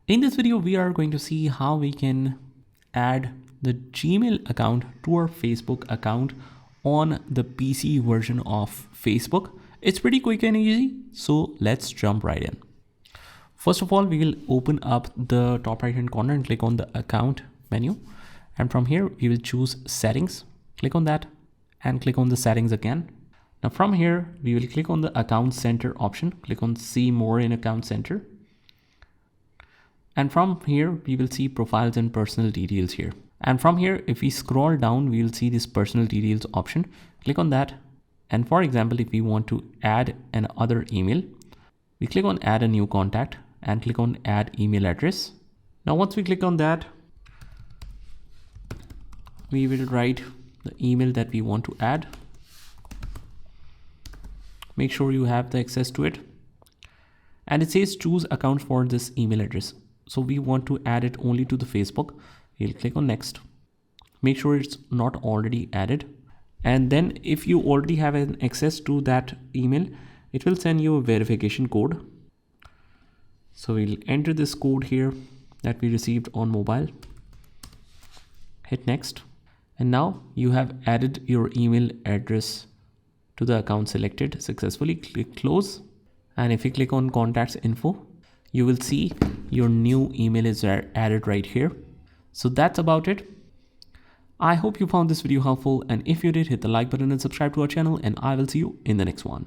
In this video, we are going to see how we can add the Gmail account to our Facebook account on the PC version of Facebook. It's pretty quick and easy, so let's jump right in. First of all, we will open up the top right hand corner and click on the account menu. And from here, we will choose settings, click on that and click on the settings again. Now from here, we will click on the account center option, click on see more in account center. And from here, we will see profiles and personal details here. And from here, if we scroll down, we will see this personal details option, click on that. And for example, if we want to add another email, we click on add a new contact and click on add email address. Now, once we click on that, we will write the email that we want to add. Make sure you have the access to it. And it says choose account for this email address. So we want to add it only to the Facebook. We'll click on next. Make sure it's not already added. And then if you already have an access to that email, it will send you a verification code. So we'll enter this code here that we received on mobile. Hit next. And now you have added your email address to the account selected successfully. Click close. And if you click on contacts info, you will see your new email is added right here. So that's about it. I hope you found this video helpful, and if you did, hit the like button and subscribe to our channel, and I will see you in the next one.